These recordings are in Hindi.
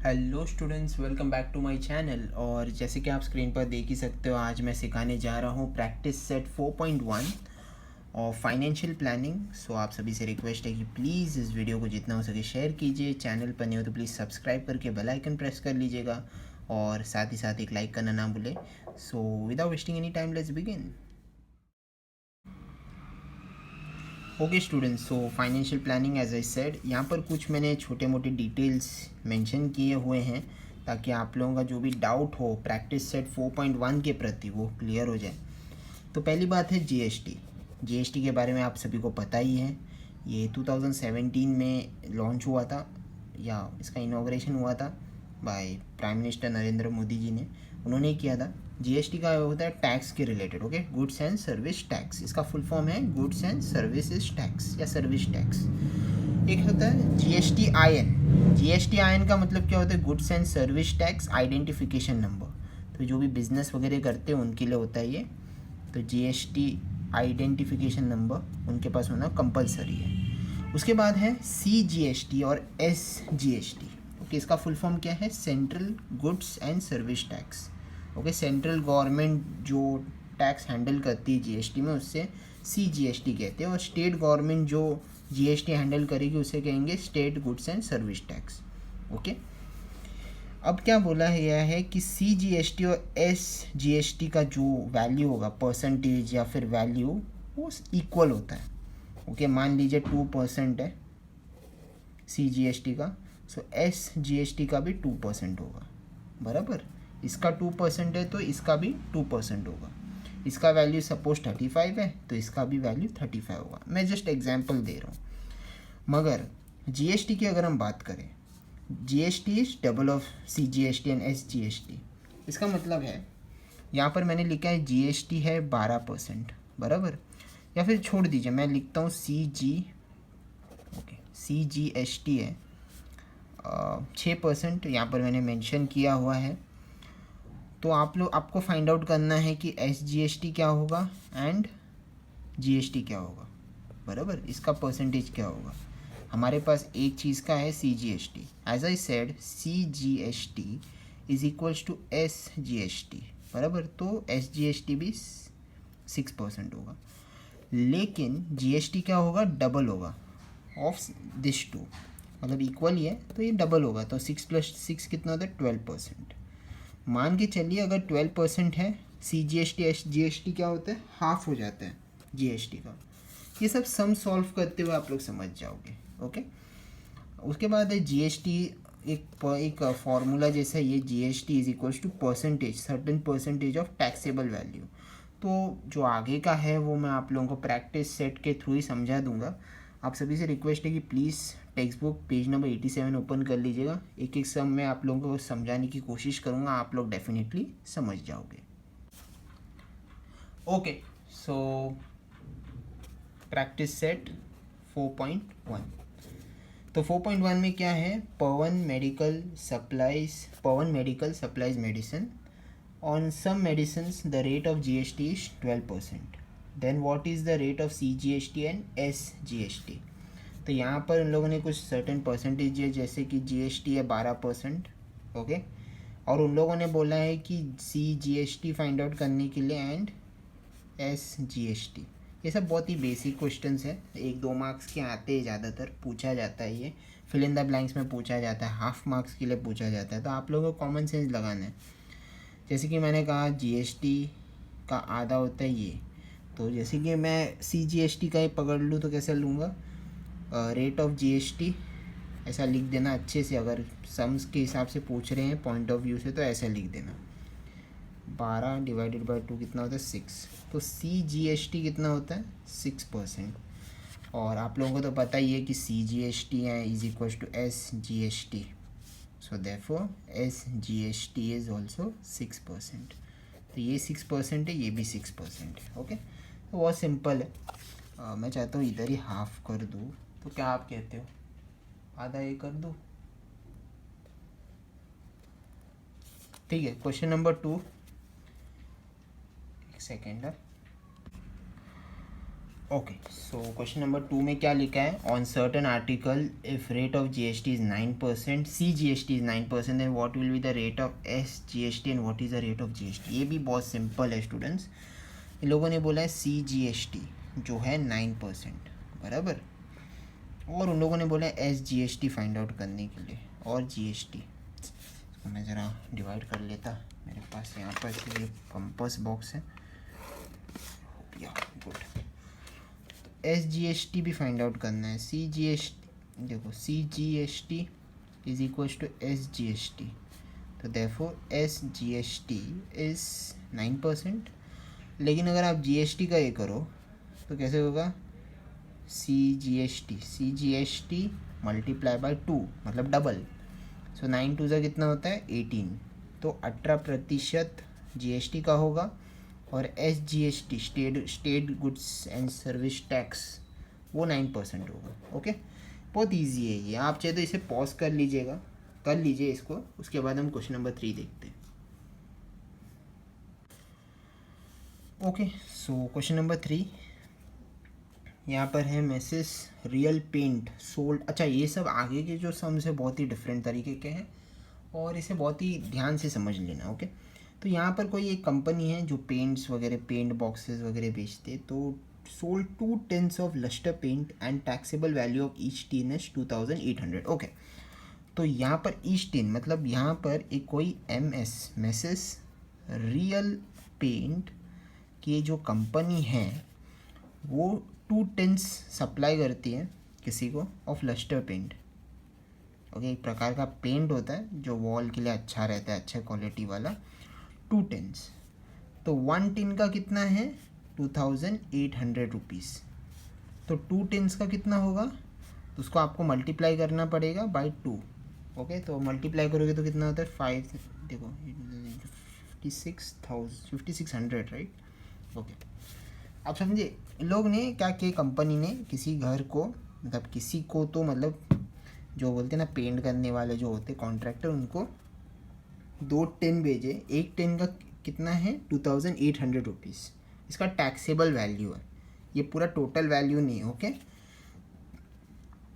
Hello students, welcome back to my channel. और जैसे कि आप स्क्रीन पर देख ही सकते हो, आज मैं सिखाने जा रहा हूँ प्रैक्टिस सेट 4.1 और फाइनेंशियल प्लानिंग। सो आप सभी से रिक्वेस्ट है कि प्लीज़ इस वीडियो को जितना हो सके शेयर कीजिए। चैनल पर नहीं हो तो प्लीज़ सब्सक्राइब करके बेल आइकन प्रेस कर लीजिएगा और साथ ही साथ एक लाइक करना ना भूलें। So without wasting any time, let's begin. Okay students, so financial planning as I said, यहाँ पर कुछ मैंने छोटे मोटे डिटेल्स मेंशन किए हुए हैं ताकि आप लोगों का जो भी डाउट हो प्रैक्टिस सेट 4.1 के प्रति वो क्लियर हो जाए। तो पहली बात है जीएसटी। जीएसटी के बारे में आप सभी को पता ही है। ये 2017 में लॉन्च हुआ था या इसका इनॉग्रेशन हुआ था by prime minister Narendra Modi ji ने। उन्होंने किया था। जीएसटी का होता है टैक्स के related, okay, goods and service tax. इसका फुल फॉर्म है गुड्स एंड सर्विसेज टैक्स या सर्विस टैक्स। एक होता है जीएसटी आईएन। जीएसटी आईएन का मतलब क्या होता है? Goods and service tax identification number. तो जो भी बिजनेस वगैरह करते हैं उनके लिए होता है ये। तो जीएसटी आइडेंटिफिकेशन नंबर उनके पास होना कंपलसरी है। उसके बाद है सीजीएसटी और एसजीएसटी। ओके, इसका फुल फॉर्म क्या है? Central goods and service tax. Okay, central government जो टैक्स हैंडल करती है जीएसटी में उससे सीजीएसटी कहते हैं, और स्टेट गवर्नमेंट जो जीएसटी हैंडल करेगी उसे कहेंगे state goods and service tax. Okay, अब क्या बोला गया है कि सीजीएसटी और एसजीएसटी का जो वैल्यू होगा, परसेंटेज या फिर वैल्यू, वो इक्वल होता है। ओके, मान लीजिए 2% है सीजीएसटी का, सो एसजीएसटी का भी 2% होगा। बराबर, इसका 2% है तो इसका भी 2% होगा। इसका वैल्यू सपोज 35 है तो इसका भी वैल्यू 35 होगा। मैं जस्ट एग्जांपल दे रहा हूँ। मगर जीएसटी की अगर हम बात करें, GST is double of CGST and SGST. इसका मतलब है, यहाँ पर मैंने लिखा है जीएसटी है 12%, बराबर, या फिर छोड़ दीजिए मैं लिखता हूँ सीजीएसटी है 6%, यहाँ पर मैंने मेंशन किया हुआ है। तो आपको फाइंड आउट करना है कि एसजीएसटी क्या होगा एंड जीएसटी क्या होगा। बराबर, इसका परसेंटेज क्या होगा। हमारे पास एक चीज़ का है CGST. As I said, CGST is equals to SGST. बराबर, तो एसजीएसटी भी 6% होगा, लेकिन जीएसटी क्या होगा? डबल होगा ऑफ दिस टू, मतलब इक्वल ही है तो ये डबल होगा। तो 6 + 6 कितना होता है? 12%। मान के चलिए अगर 12% है, सीजीएसटी एसजीएसटी क्या होता है? हाफ हो जाता है जीएसटी का। ये सब सम सॉल्व करते हुए आप लोग समझ जाओगे। ओके, उसके बाद है जीएसटी। एक फॉर्मूला जैसा, ये GST is equals to percentage, certain percentage of taxable value. तो जो आगे का है वो मैं आप लोगों को प्रैक्टिस सेट के थ्रू ही समझा दूंगा। आप सभी से रिक्वेस्ट है कि please text book page number 87 open कर लीजिएगा। एक एक सम मैं आप लोगों को समझाने की कोशिश करूँगा, आप लोग डेफिनेटली समझ जाओगे। Okay, so practice set 4.1। तो 4.1 में क्या है? Pawan medical supplies medicine. On some medicines, the rate of GST is 12%. Then what is the rate of CGST and SGST? तो यहाँ पर उन लोगों ने कुछ सर्टेन परसेंटेज दिए, जैसे कि GST है 12%, ओके, और उन लोगों ने बोला है कि CGST फाइंड आउट करने के लिए एंड SGST। ये सब बहुत ही बेसिक क्वेश्चंस है, 1-2 मार्क्स के आते हैं, ज़्यादातर पूछा जाता है। ये फिल इन द ब्लैंक्स में पूछा जाता है, हाफ मार्क्स के लिए पूछा जाता है। तो आप लोगों को कॉमन सेंस लगाना है। जैसे कि मैंने कहा जीएसटी का आधा होता है ये, तो जैसे कि मैं सीजीएसटी का ही पकड़ लूँ तो कैसे लूँगा? रेट ऑफ जीएसटी ऐसा लिख देना अच्छे से। अगर सम्स के हिसाब से पूछ रहे हैं पॉइंट ऑफ व्यू से तो ऐसा लिख देना। 12 डिवाइडेड बाई 2 कितना होता है? 6। तो सीजीएसटी कितना होता है? 6%। और आप लोगों को तो पता ही है कि सीजीएसटी है is equal to SGST. So therefore SGST is also 6%। तो ये 6% है, ये भी 6% है। ओके, तो बहुत सिंपल है। मैं चाहता हूँ इधर ही हाफ कर दूँ, तो क्या आप कहते हो? आधा ये कर दूँ? ठीक है। क्वेश्चन नंबर 2, एक सेकेंड है। ओके, सो क्वेश्चन नंबर 2 में क्या लिखा है, on certain article if rate of GST is 9%, C GST is 9%, then what will be the rate of S GST and what is the rate of GST. ये भी बहुत सिंपल है स्टूडेंट्स। इन लोगों ने बोला है सी जीएसटी जो है 9%, बराबर, और उन लोगों ने बोला है एस जीएसटी फाइंड आउट करने के लिए, और जीएसटी इसको मैं ज़रा डिवाइड कर लेता, मेरे पास यहाँ पर ये कंपास बॉक्स है, या good. S G S T भी फाइंड आउट करना है, सी जी एस टी, देखो C G S T is equal to S G S T, तो therefore S G S T is 9%। लेकिन अगर आप जी एस टी का ये करो तो कैसे होगा, C G S T multiply by 2 मतलब डबल, सो 9 टू ज़ा कितना होता है 18, तो 18% जी एस टी का होगा, और S G S T state goods and service tax वो 9% होगा। ओके, बहुत इजी है ये, आप चाहे तो इसे पॉज कर लीजिए इसको, उसके बाद हम क्वेश्चन नंबर 3 देखते हैं। ओके, सो क्वेश्चन नंबर 3 यहाँ पर है, मैसेज रियल पेंट सोल्ड। अच्छा, ये सब आगे के जो सम्स है बहुत ही डिफरेंट तरीके के हैं और इसे बहुत ही ध्यान से समझ लेना। ओके, तो यहाँ पर कोई एक कंपनी है जो पेंट्स वगैरह, पेंट बॉक्सेस वगैरह बेचते, तो sold 2 tins of lustre paint and taxable value of each tin is 2800। Okay, तो यहाँ पर ईच टिन मतलब यहाँ पर एक कोई मैसेज रियल पेंट की जो कंपनी है वो 2 टिन्स सप्लाई करती है किसी को ऑफ लस्टर पेंट। ओके, एक प्रकार का पेंट होता है जो वॉल के लिए अच्छा रहता है, अच्छा क्वालिटी वाला, 2 टिन्स। तो 1 टिन का कितना है 2800 रुपीज़, तो 2 टिन्स का कितना होगा, तो उसको आपको मल्टीप्लाई करना पड़ेगा बाई 2। ओके, तो मल्टीप्लाई करोगे तो कितना होता है 5, देखो 5600 राइट। ओके, आप समझे, लोग ने क्या किया, कंपनी ने किसी घर को, मतलब किसी को, तो मतलब जो बोलते हैं ना पेंट करने वाले जो होते कॉन्ट्रैक्टर, उनको 2 टिन भेजे। एक टिन का कितना है 2800 रुपीज़, इसका टैक्सेबल वैल्यू है, ये पूरा टोटल वैल्यू नहीं है। ओके,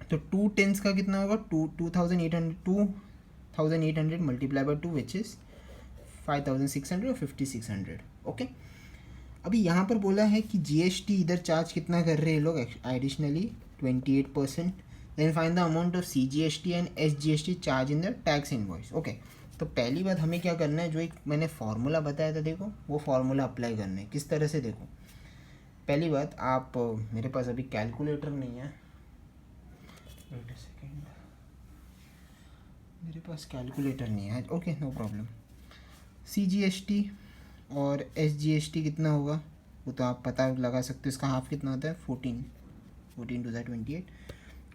तो 2 टिन्स का कितना होगा 2800 मल्टीप्लाई बाई 2 विच इज़ 5600 और 5600। ओके, अभी यहाँ पर बोला है कि जीएसटी इधर चार्ज कितना कर रहे हैं लोग additionally 28%, then find the amount of CGST and SGST charge in the tax invoice. Okay, तो पहली बात हमें क्या करना है, जो एक मैंने फार्मूला बताया था देखो, वो फार्मूला अप्लाई करना है। किस तरह से, देखो पहली बात, आप, मेरे पास अभी कैलकुलेटर नहीं है, वेट अ सेकेंड, मेरे पास कैलकुलेटर नहीं है। Okay, no problem. सीजीएसटी और एसजीएसटी कितना होगा वो तो आप पता लगा सकते हो, इसका हाफ कितना होता है 14 टू द 28।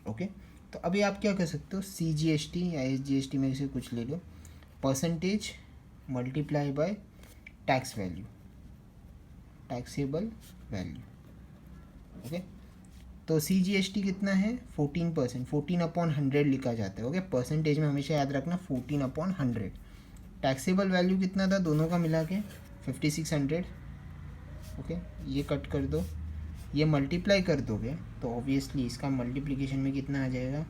ओके, तो अभी आप क्या कर सकते हो, सीजीएसटी या एसजीएसटी में से कुछ ले लो, percentage multiply by tax value, taxable value. Okay, तो सीजीएसटी कितना है 14%, 14/100 लिखा जाता है। ओके, परसेंटेज में हमेशा याद रखना 14/100। टैक्सेबल वैल्यू कितना था दोनों का मिला के 5600। ओके, ये कट कर दो, ये मल्टीप्लाई कर दोगे तो ऑब्वियसली इसका मल्टीप्लिकेशन में कितना आ जाएगा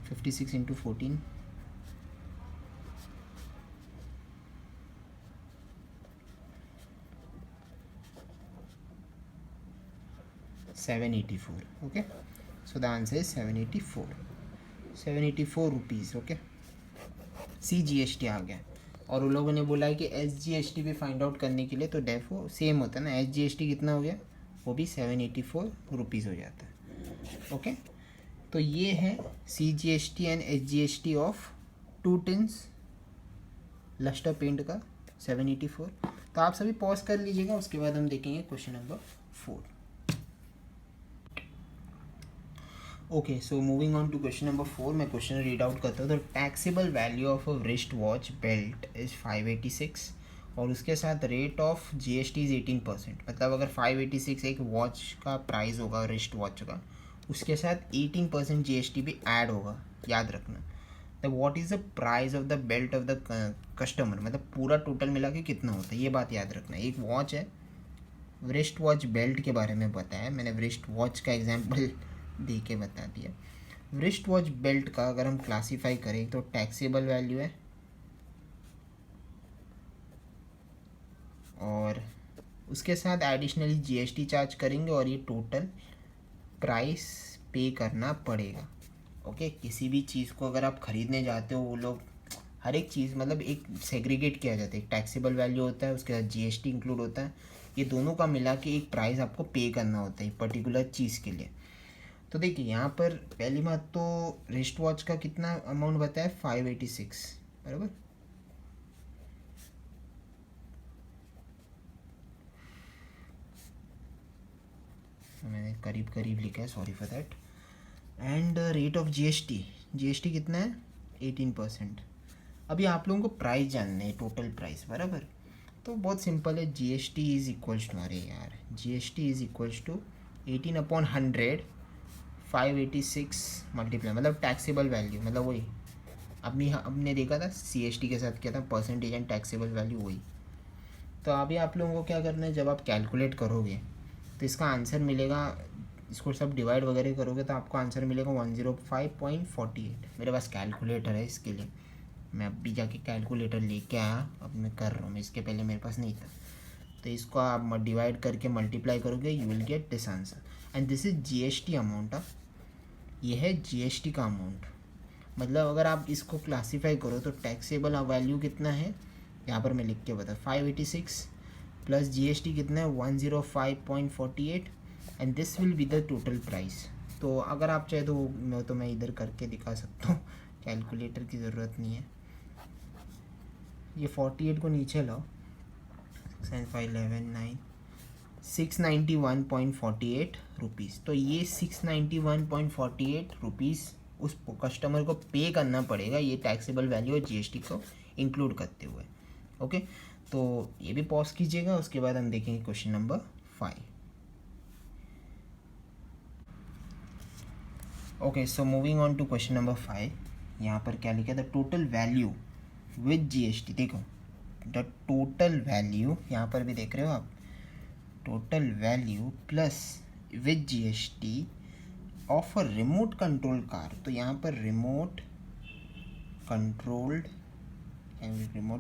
56 into 14, 784। Okay, so the answer is 784 rupees. Okay, CGST आ गया, और उन लोगों ने बोला है कि एसजीएसटी भी फाइंड आउट करने के लिए, तो डेफो सेम होता है ना, एसजीएसटी कितना हो गया, वो भी 784 रुपीज़ हो जाता है। ओके, तो ये है CGST and SGST of 2 tins lustre paint का 784। तो आप सभी पॉज कर लीजिएगा, उसके बाद हम देखेंगे question number 4। Okay, so moving on to question number 4, मैं क्वेश्चन रीड आउट करता हूँ। तो taxable value of a wrist watch belt is 586 और उसके साथ रेट ऑफ जीएसटी इज़ 18%। मतलब अगर 586 एक वॉच का प्राइस होगा रिस्ट वॉच का, उसके साथ 18% जीएसटी भी ऐड होगा, याद रखना। The what is the price of the belt of the customer, मतलब पूरा टोटल मिला के कितना होता है, ये बात याद रखना। एक वॉच है wrist वॉच बेल्ट के बारे में बताया, मैंने wrist वॉच का एग्जांपल दे के बता दिया। wrist वॉच बेल्ट का अगर हम क्लासीफाई करें तो टैक्सेबल वैल्यू है और उसके साथ एडिशनली जीएसटी चार्ज करेंगे और ये टोटल प्राइस पे करना पड़ेगा। ओके, किसी भी चीज़ को अगर आप ख़रीदने जाते हो वो लोग हर एक चीज़ मतलब एक सेग्रीगेट किया जाता है, एक टैक्सेबल वैल्यू होता है, उसके साथ जीएसटी इंक्लूड होता है, ये दोनों का मिला के एक प्राइस आपको पे करना होता है पर्टिकुलर चीज़ के लिए। तो देखिए यहाँ पर पहली बात तो रिस्ट वॉच का कितना अमाउंट बताया, 586 बराबर। मैंने करीब करीब लिखा है, sorry for that. And rate of GST कितना है, 18%। अभी आप लोगों को प्राइस जानना है, टोटल प्राइस बराबर। तो बहुत सिंपल है, जीएसटी इज इक्वल्स टू, अरे यार GST is equals to 18/100 586 multiply मतलब टैक्सेबल वैल्यू, मतलब वही हमने देखा था सीएसटी के साथ क्या था, परसेंटेज एंड टैक्सेबल वैल्यू वही। तो अभी आप लोगों को क्या करना है, जब आप कैलकुलेट करोगे तो इसका आंसर मिलेगा, इसको सब डिवाइड वगैरह करोगे तो आपको आंसर मिलेगा 105.48। मेरे पास कैलकुलेटर है इसके लिए, मैं अभी जाके कैलकुलेटर लेके आया, अब मैं कर रहा हूँ, इसके पहले मेरे पास नहीं था। तो इसको आप डिवाइड करके मल्टीप्लाई करोगे, you will get this answer and this is GST amount. ये है जीएसटी का अमाउंट। मतलब अगर आप इसको क्लासीफाई करो तो टैक्सेबल वैल्यू कितना है, यहाँ पर मैं लिख के बता, 586 प्लस जीएसटी कितना है 105.48 and this will be the total price. तो अगर आप चाहे तो मैं इधर करके दिखा सकता हूँ, कैलकुलेटर की ज़रूरत नहीं है। ये 48 को नीचे लाओ, 691.48 रुपीज़। तो ये 691.48 रुपीज़ उस कस्टमर को पे करना पड़ेगा, ये टैक्सेबल वैल्यू और जीएसटी को इंक्लूड करते हुए। ओके, तो ये भी पॉज कीजिएगा, उसके बाद हम देखेंगे question number 5। Okay, so moving on to question number 5। यहाँ पर क्या लिखा था, टोटल वैल्यू विद जीएसटी। देखो द टोटल वैल्यू, यहाँ पर भी देख रहे हो आप, total value plus with GST of a remote control car. तो यहाँ पर रिमोट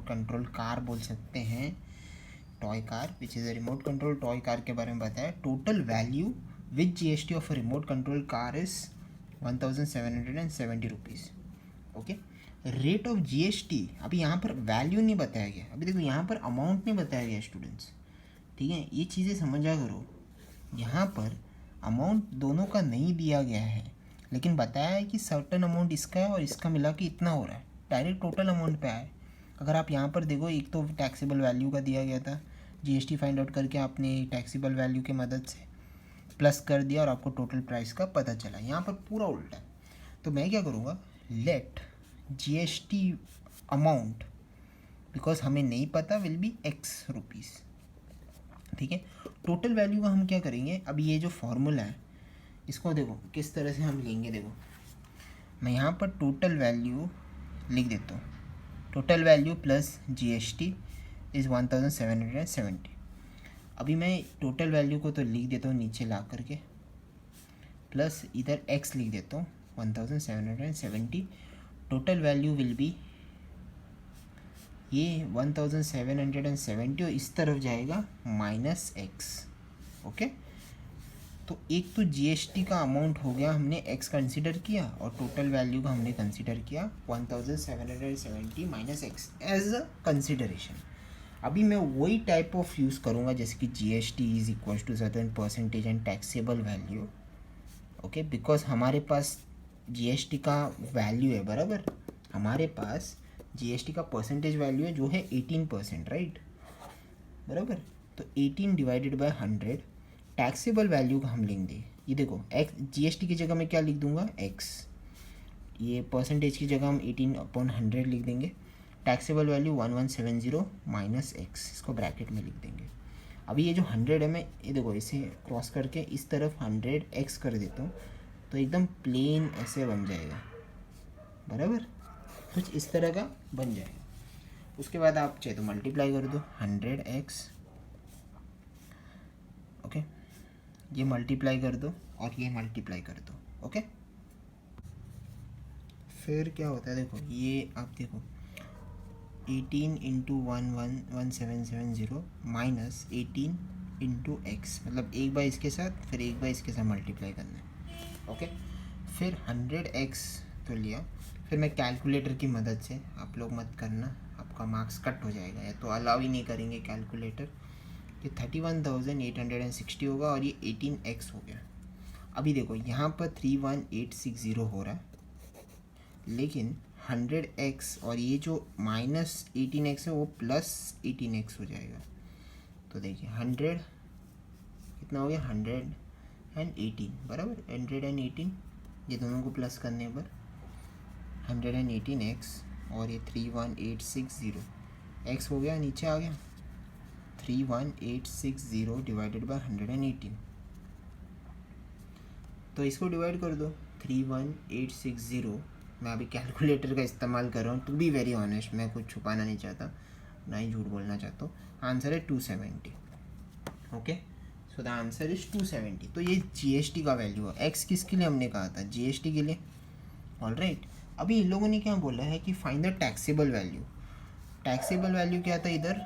कंट्रोल कार बोल सकते हैं, toy car which is a remote control toy car के बारे में बताया। Total value with GST of a remote control car is 1770 rupees. Okay, rate of GST, अभी यहाँ पर वैल्यू नहीं बताया गया, अभी देखो यहाँ पर अमाउंट नहीं बताया गया स्टूडेंट्स, ठीक है, ये चीज़ें समझा करो। यहाँ पर अमाउंट दोनों का नहीं दिया गया है, लेकिन बताया है कि सर्टन अमाउंट इसका है और इसका मिला के इतना हो रहा है, डायरेक्ट टोटल अमाउंट पे आए। अगर आप यहाँ पर देखो, एक तो टैक्सेबल वैल्यू का दिया गया था, जीएसटी फाइंड आउट करके आपने टैक्सेबल वैल्यू की मदद से प्लस कर दिया और आपको टोटल प्राइस का पता चला। यहाँ पर पूरा उल्टा है। तो मैं क्या करूँगा, लेट जीएसटी अमाउंट, बिकॉज हमें नहीं पता, विल बी एक्स रुपीज़। ठीक है, टोटल वैल्यू का हम क्या करेंगे, अब ये जो फॉर्मूला है इसको देखो किस तरह से हम लेंगे। देखो मैं यहाँ पर टोटल वैल्यू लिख देता हूँ, total value plus GST is 1770। अभी मैं टोटल वैल्यू को तो लिख देता हूँ नीचे ला करके, प्लस इधर एक्स लिख देता हूँ 1770। टोटल वैल्यू विल बी ये 1770 और इस तरफ जाएगा माइनस एक्स। ओके, तो एक तो जीएसटी का अमाउंट हो गया, हमने एक्स कंसिडर किया, और टोटल वैल्यू का हमने कंसिडर किया 1770 minus x as a consideration. अभी मैं वही टाइप ऑफ यूज़ करूँगा जैसे कि GST is equal to certain percentage and taxable value. Okay, because हमारे पास जीएसटी का वैल्यू है बराबर, हमारे पास जीएसटी का परसेंटेज वैल्यू है जो है 18%, राइट बराबर। तो 18 डिवाइडेड बाय 100 टैक्सेबल वैल्यू का हम लेंगे। ये देखो एक्स, जीएसटी की जगह मैं क्या लिख दूंगा, एक्स, ये परसेंटेज की जगह हम 18/100 लिख देंगे। टैक्सेबल वैल्यू 1170 माइनस एक्स, इसको ब्रैकेट में लिख देंगे। अभी ये जो 100 है, मैं ये देखो इसे क्रॉस करके इस तरफ 100 एक्स कर देता हूँ, तो एकदम प्लेन ऐसे बन जाएगा बराबर, कुछ इस तरह का बन जाएगा। उसके बाद आप चाहे तो मल्टीप्लाई कर दो 100x ये मल्टीप्लाई कर दो और ये मल्टीप्लाई कर दो, ओके। फिर क्या होता है, देखो ये आप देखो 18 इंटू 1770 माइनस 18 इंटू एक्स, मतलब एक बार इसके साथ फिर एक बार इसके साथ मल्टीप्लाई करना है, ओके। फिर 100x तो लिया, फिर मैं कैलकुलेटर की मदद से, आप लोग मत करना, आपका मार्क्स कट हो जाएगा, या तो अलाउ ही नहीं करेंगे कैलकुलेटर। ये 31,860 होगा और ये 18x हो गया। अभी देखो यहाँ पर 31860 हो रहा है, लेकिन 100x और ये जो माइनस 18x है वो प्लस 18x हो जाएगा। तो देखिए 100 कितना हो गया, 118 बराबर 118, ये दोनों को प्लस करने पर 118x और ये 31860 x हो गया, नीचे आ गया 31860 डिवाइडेड बाय 118। तो इसको डिवाइड कर दो 31860, मैं अभी कैलकुलेटर का इस्तेमाल कर रहा हूँ, टू बी वेरी ऑनेस्ट, मैं कुछ छुपाना नहीं चाहता, ना ही झूठ बोलना चाहता हूँ। आंसर है 270, okay. So the answer is 270। तो ये जीएसटी का वैल्यू है। एक्स किसके लिए हमने कहा था, जीएसटी के लिए, ऑलराइट। अभी इन लोगों ने क्या बोला है कि find the taxable value. Taxable value क्या था इधर,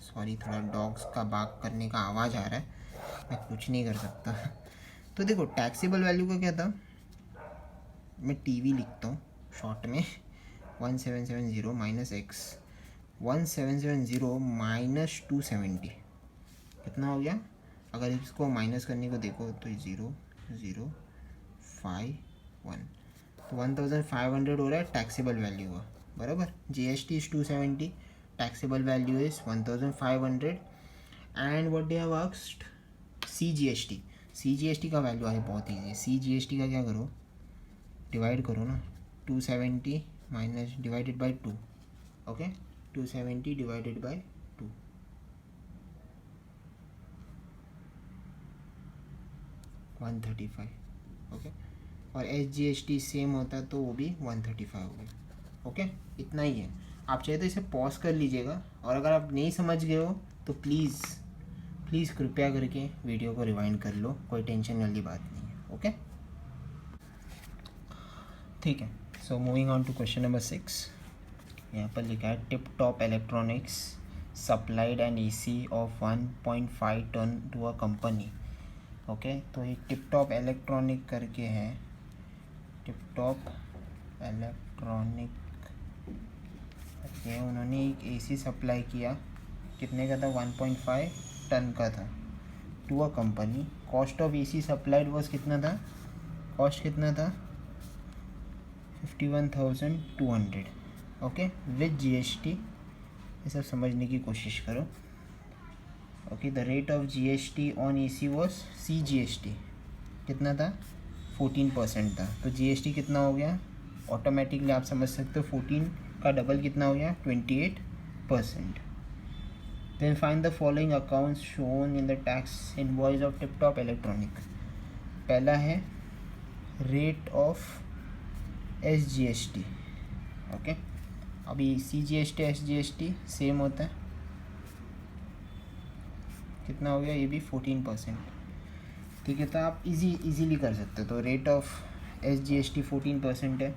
सॉरी थोड़ा डॉग्स का बाग करने का आवाज़ आ रहा है, मैं कुछ नहीं कर सकता। तो देखो टैक्सेबल वैल्यू का क्या था, मैं टीवी लिखता हूँ शॉर्ट में, 1770 माइनस एक्स, 1770 माइनस 270 कितना हो गया, अगर इसको माइनस करने को देखो तो 0051, तो 1500 हो रहा है टैक्सेबल वैल्यू का, बराबर। GST is 270, taxable value is 1500 and what they have asked CGST. CGST का वैल्यू है बहुत ईजी है। सीजीएसटी का क्या करो, डिवाइड करो ना, 270 minus divided by 2, okay, 270 divided by 2, 135, okay. और एसजीएसटी सेम होता है तो वो भी 135 हो गया, ओके। इतना ही है। आप चाहे तो इसे पॉज कर लीजिएगा, और अगर आप नहीं समझ गए हो तो प्लीज़ कृपया करके वीडियो को रिवाइंड कर लो, कोई टेंशन वाली बात नहीं है, ओके। ठीक है, so moving on to question number 6। यहाँ पर लिखा है Tip Top Electronics supplied an AC of 1.5 ton to a company, okay. तो ये टिप टॉप इलेक्ट्रॉनिक करके है, टिप टॉप इलेक्ट्रॉनिक करके उन्होंने एक एसी सप्लाई किया, कितने का था, 1.5 टन का था, to a company. Cost of AC supplied was कितना था, कॉस्ट कितना था, 51,200, ओके, विद जीएसटी। ये सब समझने की कोशिश करो, okay. The rate of GST on AC was CGST कितना था, 14% था, तो जीएसटी कितना हो गया, ऑटोमेटिकली आप समझ सकते हो 14 का डबल कितना हो गया, 28%। Then find the following accounts shown in the tax invoice of Tip Top Electronic. पहला है रेट ऑफ एसजीएसटी, ओके। अभी सीजीएसटी एसजीएसटी सेम होता है, कितना हो गया, ये भी 14%, ठीक है। तो आप इजीली कर सकते हो। तो रेट ऑफ एसजीएसटी 14% है,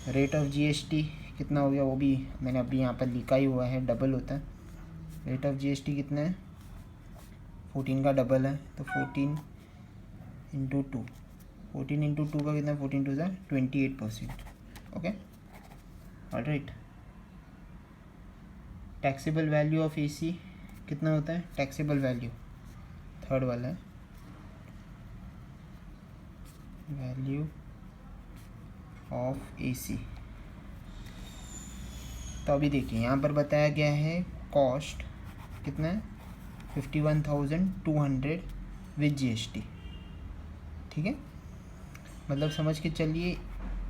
रेट ऑफ जीएसटी कितना हो गया, वो भी मैंने अभी यहाँ पर लिखा ही हुआ है, डबल होता है। रेट ऑफ जीएसटी कितना है, 14 का डबल है, तो 14 इंटू 2, 14 इंटू 2 का कितना, 14 to 28%, okay, alright. Taxable value of AC कितना होता है, टैक्सेबल वैल्यू थर्ड वाला है, वैल्यू ऑफ एसी। तो अभी देखिए यहाँ पर बताया गया है कॉस्ट कितना है, 51,200 विद जीएसटी, ठीक है। मतलब समझ के चलिए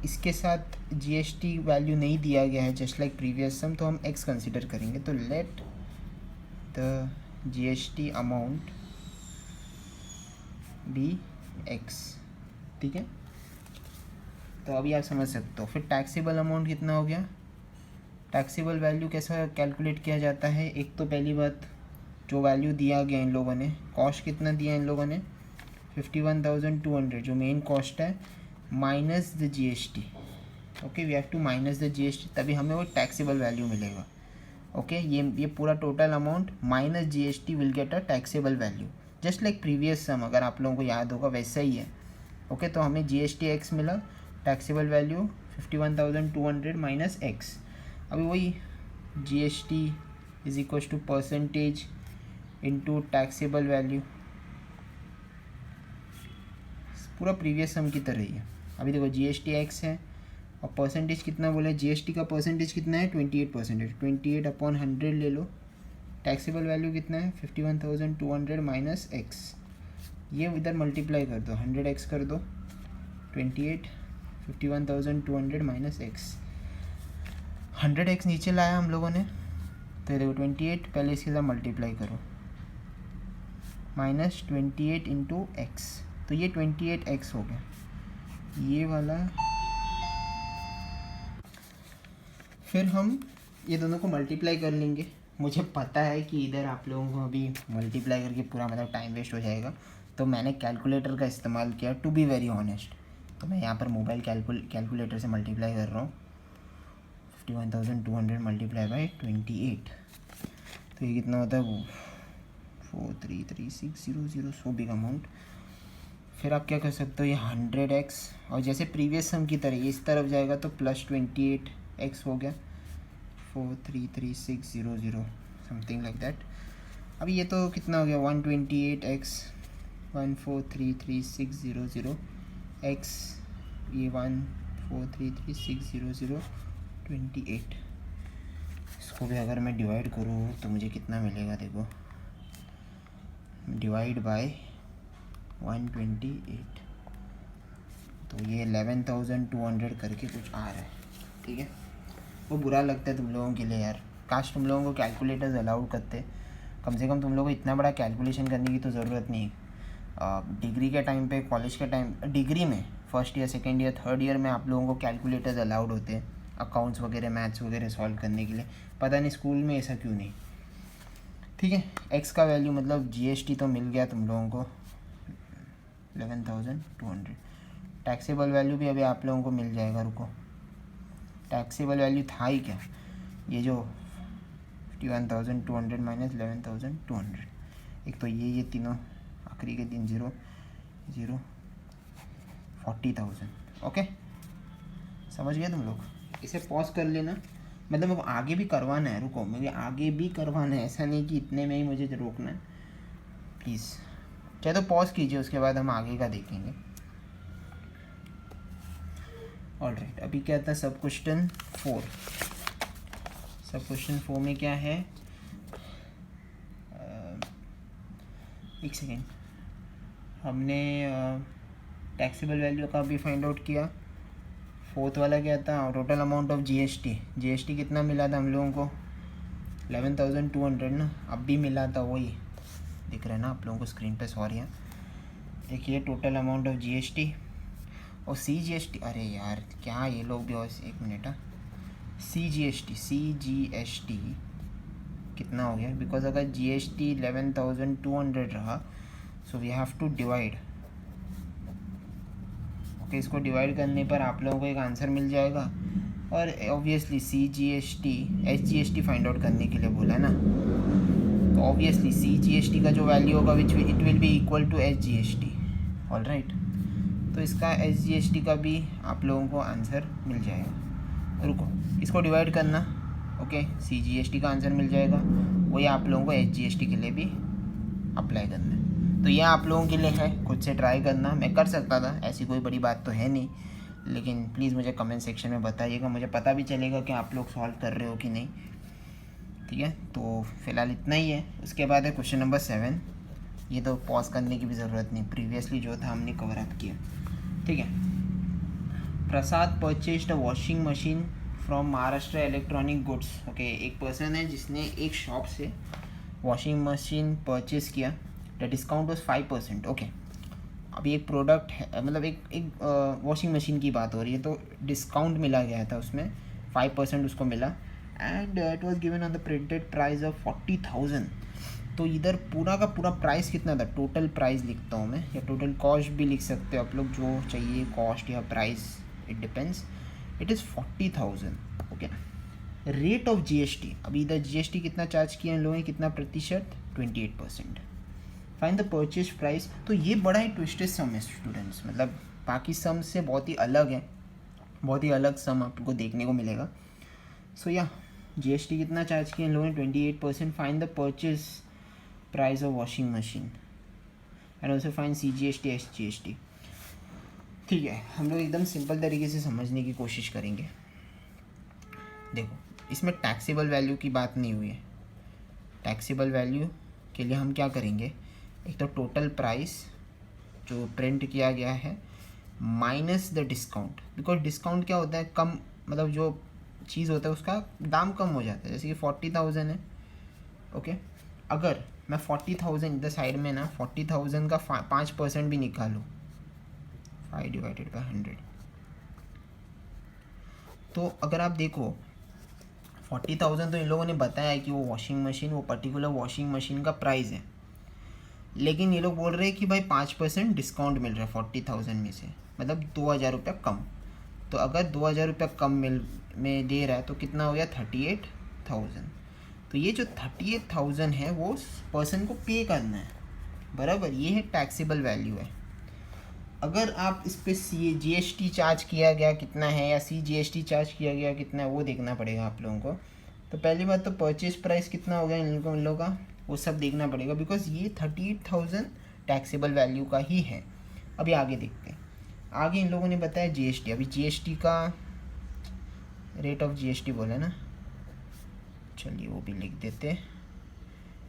इसके साथ जीएसटी वैल्यू नहीं दिया गया है, जस्ट लाइक प्रीवियस सम, तो हम एक्स कंसिडर करेंगे। तो let the GST amount be x, ठीक है। तो अभी आप समझ सकते हो। फिर टैक्सेबल अमाउंट कितना हो गया, टैक्सेबल वैल्यू कैसा कैलकुलेट किया जाता है, एक तो पहली बात जो वैल्यू दिया गया इन लोगों ने, कॉस्ट कितना दिया इन लोगों ने 51,200 जो मेन कॉस्ट है, minus the GST. Okay, we have to minus the GST, तभी हमें वो टैक्सेबल वैल्यू मिलेगा। ओके, ये पूरा total amount minus GST will get a taxable value, just like previous sum, अगर आप लोगों को याद होगा वैसा ही है। ओके, तो हमें जीएसटी एक्स मिला, टैक्सेबल वैल्यू 51,200 माइनस एक्स। अभी वही GST is equal to percentage into taxable value, पूरा प्रीवियस सम की तरह ही है। अभी देखो जीएसटी एक्स है और परसेंटेज कितना बोले, जीएसटी का परसेंटेज कितना है 28%, 28 अपॉन 100 ले लो। टैक्सेबल वैल्यू कितना है 51,200 माइनस एक्स, ये इधर मल्टीप्लाई कर दो, 100x कर दो, 28 51,200 माइनस एक्स, 100x नीचे लाया हम लोगों ने, तो ये देखो 28 पहले इसके साथ मल्टीप्लाई करो, माइनस 28 इंटू एक्स, तो ये 28x हो गया ये वाला। फिर हम ये दोनों को मल्टीप्लाई कर लेंगे। मुझे पता है कि इधर आप लोगों को अभी मल्टीप्लाई करके पूरा मतलब टाइम वेस्ट हो जाएगा, तो मैंने कैलकुलेटर का इस्तेमाल किया टू बी वेरी ऑनेस्ट। तो मैं यहाँ पर मोबाइल कैलकुलेटर से मल्टीप्लाई कर रहा हूँ, 51,200 मल्टीप्लाई बाई 28, तो ये कितना होता है वो 433600, सो बिग अमाउंट। फिर आप क्या कर सकते हो, ये 100x, और जैसे प्रीवियस सम की तरह इस तरफ जाएगा तो प्लस 28x हो गया, 433600 समथिंग लाइक दैट। अब ये तो कितना हो गया 128x 1433600 x, ये 1433600 28, इसको भी अगर मैं डिवाइड करूँ तो मुझे कितना मिलेगा, देखो डिवाइड बाय 128, तो ये 11,200 करके कुछ आ रहा है। ठीक है, वो बुरा लगता है तुम लोगों के लिए यार, काश तुम लोगों को कैलकुलेटर्स अलाउड करते, कम से कम तुम लोगों को इतना बड़ा कैलकुलेशन करने की तो ज़रूरत नहीं है। डिग्री के टाइम पे, कॉलेज के टाइम, डिग्री में first year, second year, third year में आप लोगों को कैलकुलेटर्स अलाउड होते हैं अकाउंट्स वगैरह, मैथ्स वगैरह सॉल्व करने के लिए। पता नहीं स्कूल में ऐसा क्यों नहीं। ठीक है, एक्स का वैल्यू मतलब जीएसटी तो मिल गया तुम लोगों को 11,200, टैक्सेबल वैल्यू भी अभी आप लोगों को मिल जाएगा। रुको, टैक्सेबल वैल्यू था ही क्या, ये जो 51,200 माइनस 11,200, एक तो ये तीनों आखिरी के दिन 0 0 40,000। ओके, समझ गए तुम लोग, इसे पॉज कर लेना, मतलब अब आगे भी करवाना है। रुको, मुझे आगे भी करवाना है, ऐसा नहीं कि इतने में ही मुझे रोकना है, प्लीज़। चाहे तो पॉज कीजिए, उसके बाद हम आगे का देखेंगे। ऑलराइट, अभी क्या था, सब क्वेश्चन 4। सब क्वेश्चन 4 में क्या है, एक सेकेंड, हमने टैक्सेबल वैल्यू का भी फाइंड आउट किया। फोर्थ वाला क्या था, टोटल अमाउंट ऑफ जीएसटी कितना मिला था हम लोगों को 11,200 ना, अब भी मिला था, वही दिख रहा है ना आप लोगों को स्क्रीन पे, सॉरी है। देखिए टोटल अमाउंट ऑफ जीएसटी और सीजीएसटी, अरे यार क्या ये लोग भी, और एक मिनट, सीजीएसटी कितना हो गया, बिकॉज अगर जीएसटी 11,200 रहा, so we have to divide. Okay, इसको डिवाइड करने पर आप लोगों को एक आंसर मिल जाएगा, और ऑब्वियसली एसजीएसटी फाइंड आउट करने के लिए बोला ना, तो ऑब्वियसली सीजीएसटी का जो वैल्यू होगा which it will be equal to SGST. Alright, तो इसका एसजीएसटी का भी आप लोगों को आंसर मिल जाएगा। रुको, इसको डिवाइड करना, ओके, सीजीएसटी का आंसर मिल जाएगा, वही आप लोगों को एसजीएसटी के लिए भी अप्लाई करना है। तो ये आप लोगों के लिए है, खुद से ट्राई करना। मैं कर सकता था, ऐसी कोई बड़ी बात तो है नहीं, लेकिन प्लीज़ मुझे कमेंट सेक्शन में बताइएगा, मुझे पता भी चलेगा कि आप लोग सॉल्व कर रहे हो कि नहीं। ठीक है, तो फिलहाल इतना ही है। उसके बाद है क्वेश्चन नंबर 7, ये तो पॉज करने की भी ज़रूरत नहीं, प्रीवियसली जो था हमने कवर अप किया। ठीक है, Prasad purchased a washing machine from Maharashtra electronic goods. Okay, एक पर्सन है जिसने एक शॉप से वॉशिंग मशीन परचेज किया, द डिस्काउंट वॉज 5%। ओके, अभी एक प्रोडक्ट है, मतलब एक वॉशिंग मशीन की बात हो रही है, तो डिस्काउंट मिला गया था उसमें, 5% उसको मिला, and it was given on the printed price of 40,000। तो इधर पूरा का पूरा प्राइस कितना था, टोटल प्राइस लिखता हूँ मैं, या टोटल कॉस्ट भी लिख सकते हो आप लोग, जो चाहिए कॉस्ट या price, it depends. It is 40,000। Okay, rate of GST, अभी इधर जीएसटी कितना चार्ज किया इन लोगों ने, कितना प्रतिशत, 28%। Find the purchase price. तो ये बड़ा ही ट्विस्टेड सम है स्टूडेंट्स, मतलब बाकी सम से बहुत ही अलग है, बहुत ही अलग सम आपको देखने को मिलेगा। सो या जीएसटी कितना चार्ज किया इन लोगों ने, 28%। Find the purchase price of washing machine and also find CGST SGST। ठीक है, हम लोग एकदम सिंपल तरीके से समझने की कोशिश करेंगे। देखो, इसमें टैक्सेबल वैल्यू की बात नहीं हुई है। टैक्सेबल वैल्यू के लिए हम क्या करेंगे, एक तो टोटल प्राइस जो प्रिंट किया गया है minus the discount, because discount क्या होता है, कम, मतलब जो चीज़ होता है उसका दाम कम हो जाता है, जैसे कि 40,000 है। ओके, अगर मैं 40,000 इधर साइड में ना 40,000 का 5% भी निकालूँ, 5/100, तो अगर आप देखो 40,000 तो इन लोगों ने बताया है कि वो वॉशिंग मशीन, वो पर्टिकुलर वॉशिंग मशीन का प्राइस है, लेकिन ये लोग बोल रहे हैं कि भाई 5% डिस्काउंट मिल रहा है 40,000 में से, मतलब 2,000 रुपये कम। तो अगर 2,000 रुपये कम में दे रहा है तो कितना हो गया, 38,000। तो ये जो 38,000 है वो पर्सन को पे करना है, बराबर, ये है टैक्सेबल वैल्यू है। अगर आप इस पर GST चार्ज किया गया कितना है या CGST चार्ज किया गया कितना है, वो देखना पड़ेगा आप लोगों को। तो पहली बात तो परचेज प्राइस कितना हो गया इन लोगों का, वो सब देखना पड़ेगा, बिकॉज ये 38,000 टैक्सेबल वैल्यू का ही है। अभी आगे देखते हैं। आगे इन लोगों ने बताया GST। अभी GST का रेट ऑफ GST बोला ना, चलिए वो भी लिख देते,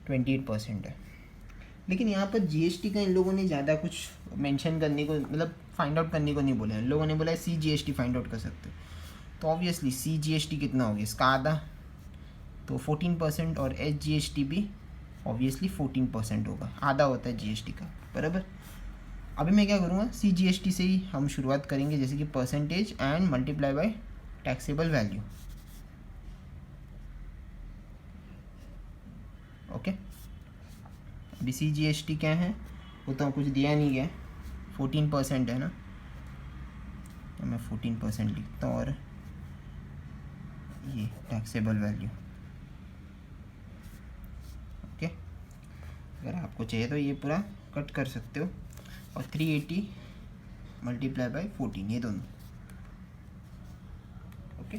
28% है। लेकिन यहाँ पर GST का इन लोगों ने ज़्यादा कुछ मेंशन करने को, मतलब फाइंड आउट करने को नहीं बोला है। इन लोगों ने बोला है CGST फाइंड आउट कर सकते हो। तो ऑब्वियसली CGST कितना हो गया, इसका आधा, तो 14%, और SGST भी ऑब्वियसली 14% होगा, आधा होता है GST का, बराबर। अभी मैं क्या करूँगा, CGST से ही हम शुरुआत करेंगे, जैसे कि percentage and multiply by taxable value. Okay, अभी CGST क्या है, वो तो कुछ दिया नहीं गया, 14% है ना, तो मैं 14% लिखता हूँ, और ये टैक्सेबल वैल्यू। ओके, अगर आपको चाहिए तो ये पूरा कट कर सकते हो, और 380 मल्टीप्लाई बाय 14, ये दोनों। ओके,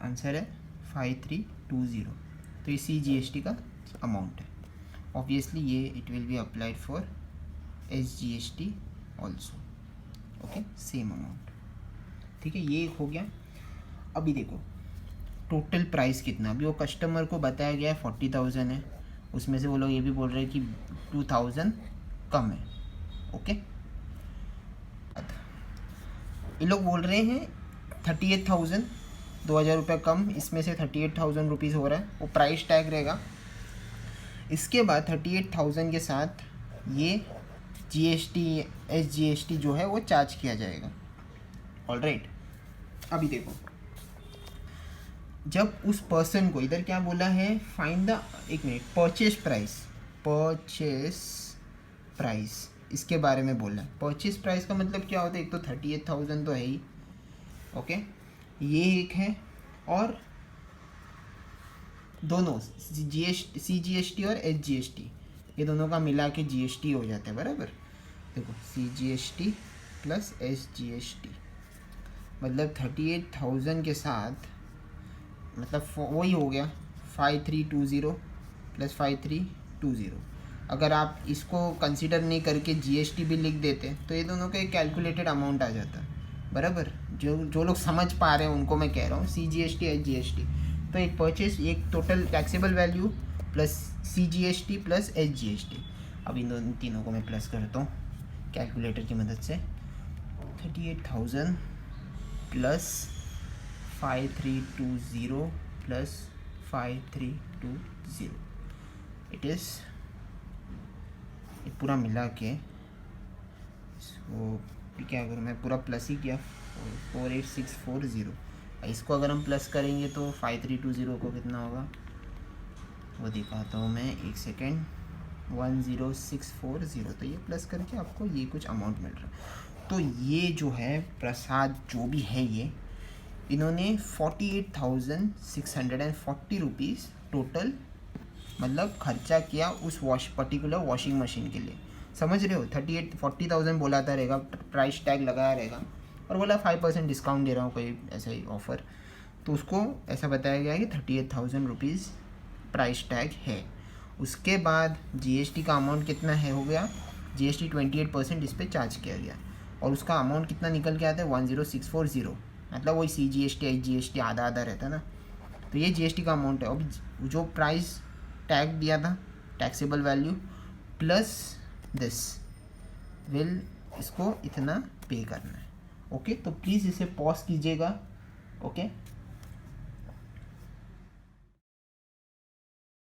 आंसर है 5320। तो ये CGST का अमाउंट है। ऑब्वियसली ये it will be applied for SGST also. Okay, same amount. ठीक है, ये हो गया। अभी देखो टोटल प्राइस कितना, अभी वो कस्टमर को बताया गया है 40,000 है, उसमें से वो लोग ये भी बोल रहे हैं कि 2,000 कम है। ओके, ये लोग बोल रहे हैं 38,000, 2,000 रुपये कम, इसमें से 38,000 रुपीज़ हो रहा है, वो प्राइस टैग रहेगा। इसके बाद 38,000 के साथ ये GST SGST जो है वो चार्ज किया जाएगा। ऑलराइट, अभी देखो, जब उस पर्सन को इधर क्या बोला है, फाइंड द, एक मिनट, परचेज प्राइस इसके बारे में बोला है। परचेज प्राइस का मतलब क्या होता है, एक तो 38,000 तो है ही, ओके, ये एक है, और दोनों CGST और SGST, ये दोनों का मिला के GST हो जाता है, बराबर। देखो CGST प्लस SGST मतलब 38,000 के साथ, मतलब वही हो गया 5320 प्लस 5320। अगर आप इसको कंसिडर नहीं करके GST भी लिख देते तो ये दोनों का एक कैलकुलेटेड अमाउंट आ जाता, बराबर। जो लोग समझ पा रहे हैं उनको मैं कह रहा हूँ, CGST SGST। तो एक परचेज, एक total taxable value plus CGST plus SGST। अब इन तीनों को मैं प्लस करता हूँ कैलकुलेटर की मदद से। 38,000 प्लस 5320 प्लस 5320, इट इज़, ये पूरा मिला के, सो क्या करूँ मैं, पूरा प्लस ही किया, 48,640, इसको अगर हम प्लस करेंगे तो 5320 को कितना होगा वो दिखाता हूँ मैं, एक सेकेंड, 10640। तो ये प्लस करके आपको ये कुछ अमाउंट मिल रहा है। तो ये जो है प्रसाद जो भी है ये, इन्होंने 48,640 रुपीज़ टोटल मतलब खर्चा किया उस पर्टिकुलर वॉशिंग मशीन के लिए। समझ रहे हो, 40,000 बोला था रहेगा, प्राइस टैग लगाया रहेगा और बोला 5% डिस्काउंट दे रहा हूँ कोई ऐसा ही ऑफ़र, तो उसको ऐसा बताया गया कि 38,000 रुपीज़ प्राइस टैग है। उसके बाद जीएसटी का अमाउंट कितना है हो गया, जीएसटी 28% इस पर चार्ज किया गया और उसका अमाउंट कितना निकल के आता है 10640, मतलब वही CGST IGST आधा आधा रहता है ना। तो ये जीएसटी का अमाउंट है। अब जो प्राइस टैग दिया था taxable value plus this will, इसको इतना पे करना है। ओके, तो प्लीज़ इसे पॉज कीजिएगा। ओके।